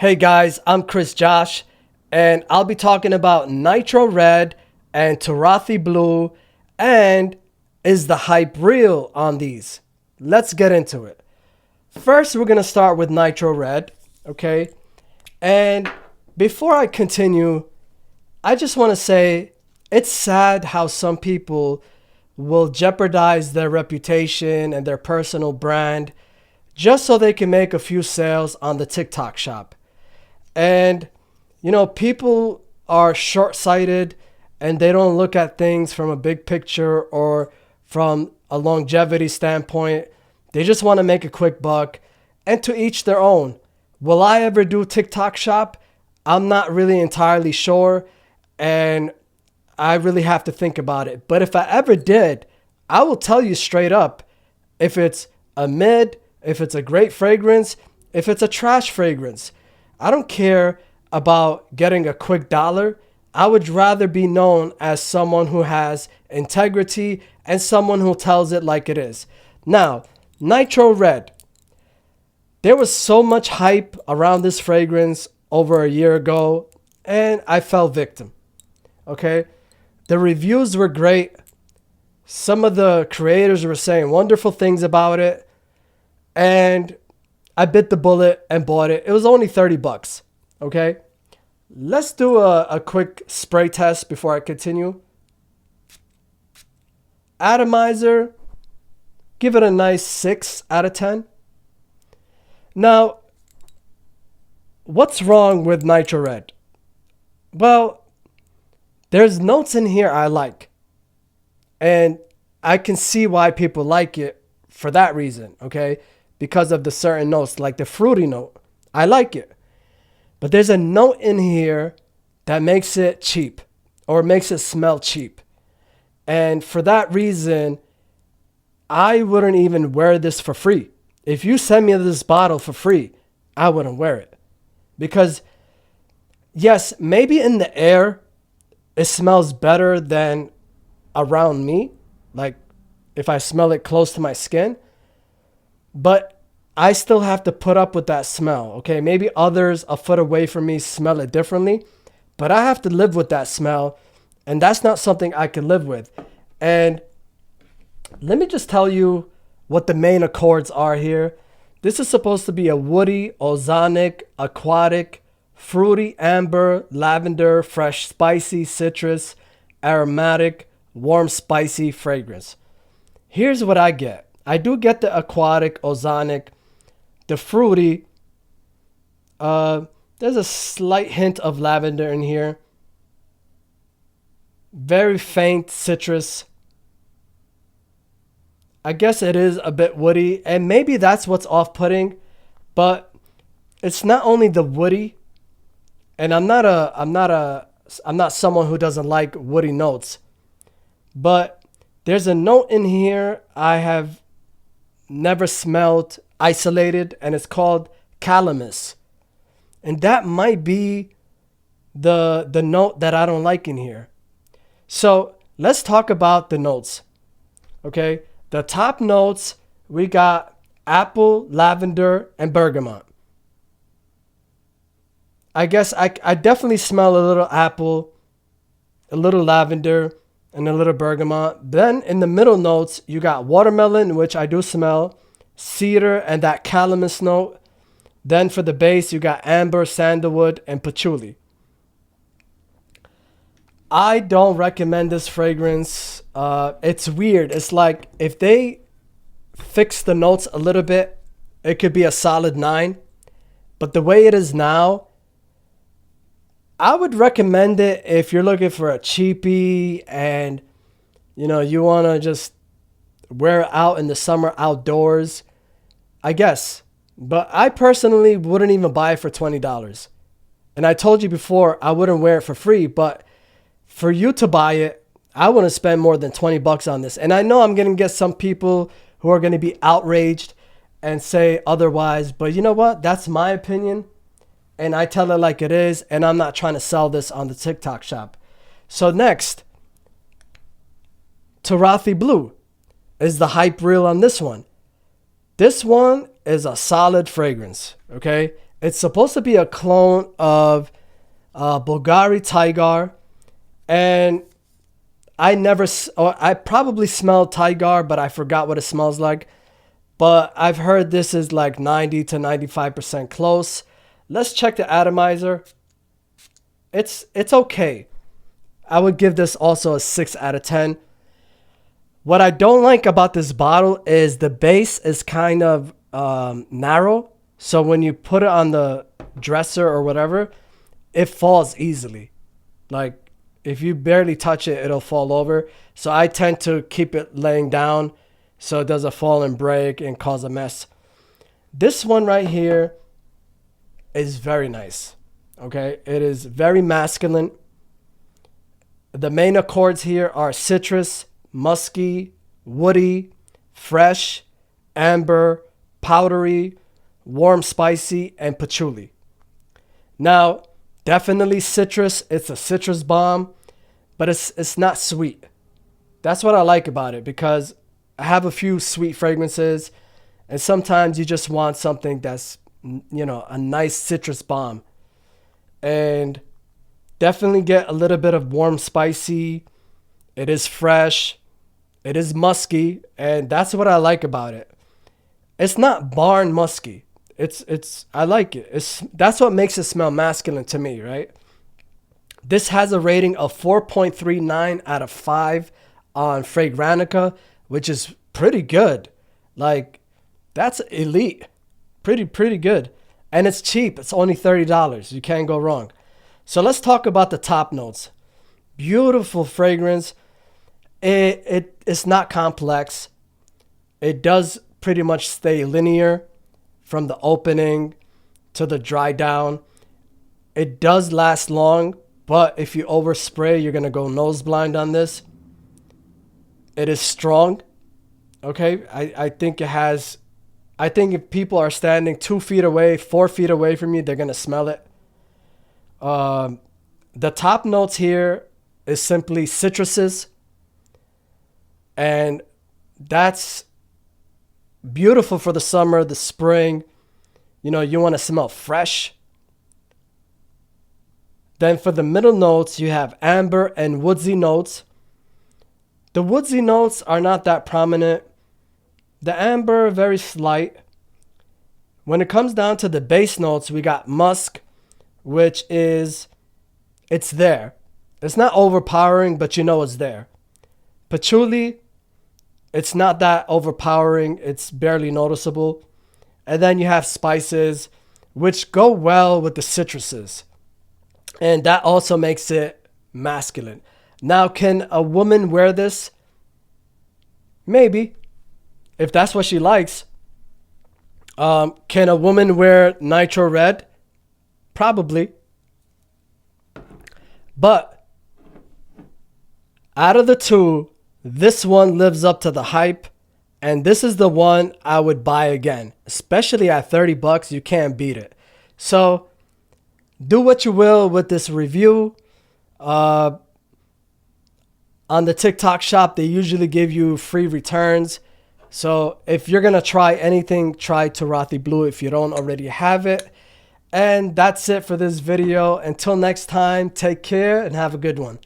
Hey guys, I'm Chris Josh, and I'll be talking about Nitro Red and Turathi Blue, and is the hype real on these? Let's get into it. First, we're going to start with Nitro Red, okay? And before I continue, I just want to say it's sad how some people will jeopardize their reputation and their personal brand just so they can make a few sales on the TikTok shop. And, people are short sighted and they don't look at things from a big picture or from a longevity standpoint. They just want to make a quick buck, and to each their own. Will I ever do TikTok shop? I'm not really entirely sure, and I really have to think about it. But if I ever did, I will tell you straight up if it's a mid, if it's a great fragrance, if it's a trash fragrance. I don't care about getting a quick dollar. I would rather be known as someone who has integrity and someone who tells it like it is. Now, Nitro Red. There was so much hype around this fragrance over a year ago, and I fell victim. Okay? The reviews were great. Some of the creators were saying wonderful things about it, and I bit the bullet and bought it. It was only $30. Okay? Let's do a quick spray test before I continue. Atomizer, give it a nice 6 out of 10. Now, what's wrong with Nitro Red? Well, there's notes in here I like. And I can see why people like it for that reason, okay? Because of the certain notes, like the fruity note. I like it. But there's a note in here that makes it cheap or makes it smell cheap. And for that reason, I wouldn't even wear this for free. If you send me this bottle for free, I wouldn't wear it. Because, yes, maybe in the air, it smells better than around me. Like if I smell it close to my skin. But I still have to put up with that smell, okay? Maybe others a foot away from me smell it differently. But I have to live with that smell. And that's not something I can live with. And let me just tell you what the main accords are here. This is supposed to be a woody, ozonic, aquatic, fruity, amber, lavender, fresh, spicy, citrus, aromatic, warm, spicy fragrance. Here's what I get. I do get the aquatic, ozonic, the fruity. There's a slight hint of lavender in here. Very faint citrus. I guess it is a bit woody, and maybe that's what's off-putting, but it's not only the woody, and I'm not someone who doesn't like woody notes, but there's a note in here I have never smelled isolated, and it's called calamus, and that might be the note that I don't like in here. So let's talk about the notes, okay? The top notes, we got apple, lavender, and bergamot. I guess I definitely smell a little apple, a little lavender, and a little bergamot. Then in the middle notes, you got watermelon, which I do smell, cedar, and that calamus note. Then for the base, you got amber, sandalwood, and patchouli. I don't recommend this fragrance. It's weird. It's like if they fix the notes a little bit, it could be a solid 9. But the way it is now, I would recommend it if you're looking for a cheapie and you want to just wear it out in the summer outdoors. I guess. But I personally wouldn't even buy it for $20. And I told you before I wouldn't wear it for free, but for you to buy it, I wouldn't spend more than $20 on this. And I know I'm going to get some people who are going to be outraged and say otherwise. But you know what? That's my opinion. And I tell it like it is. And I'm not trying to sell this on the TikTok shop. So next, Turathi Blue is the hype reel on this one. This one is a solid fragrance. Okay. It's supposed to be a clone of Bulgari Tiger, and I probably smelled Tiger, but I forgot what it smells like. But I've heard this is like 90 to 95% close. Let's check the atomizer. It's okay. I would give this also a 6 out of 10. What I don't like about this bottle is the base is kind of narrow. So when you put it on the dresser or whatever, it falls easily. Like if you barely touch it, it'll fall over. So I tend to keep it laying down so it doesn't fall and break and cause a mess. This one right here is very nice. Okay, it is very masculine. The main accords here are citrus, musky, woody, fresh, amber, powdery, warm spicy, and patchouli. Now, definitely citrus. It's a citrus bomb, but it's not sweet. That's what I like about it, because I have a few sweet fragrances, and sometimes you just want something that's, a nice citrus bomb. And definitely get a little bit of warm spicy. It is fresh. It is musky, and that's what I like about it. It's not barn musky. I like it. That's what makes it smell masculine to me, right? This has a rating of 4.39 out of 5 on Fragrantica, which is pretty good. Like, that's elite. Pretty good. And it's cheap. It's only $30. You can't go wrong. So let's talk about the top notes. Beautiful fragrance. It's not complex. It does pretty much stay linear from the opening to the dry down. It does last long, but if you overspray, you're going to go nose blind on this. It is strong. Okay, I think if people are standing 2 feet away, 4 feet away from you, they're going to smell it. The top notes here is simply citruses, and that's beautiful for the summer, the spring. You want to smell fresh. Then for the middle notes, you have amber and woodsy notes. The woodsy notes are not that prominent. The amber, very slight. When it comes down to the base notes, we got musk, which is, it's there. It's not overpowering, but it's there. Patchouli, it's not that overpowering. It's barely noticeable. And then you have spices, which go well with the citruses. And that also makes it masculine. Now, can a woman wear this? Maybe, if that's what she likes. Can a woman wear Nitro Red? Probably. But out of the two, this one lives up to the hype. And this is the one I would buy again. Especially at $30, you can't beat it. So do what you will with this review. On the TikTok shop, they usually give you free returns. So if you're going to try anything, try Turathi Blue if you don't already have it. And that's it for this video. Until next time, take care and have a good one.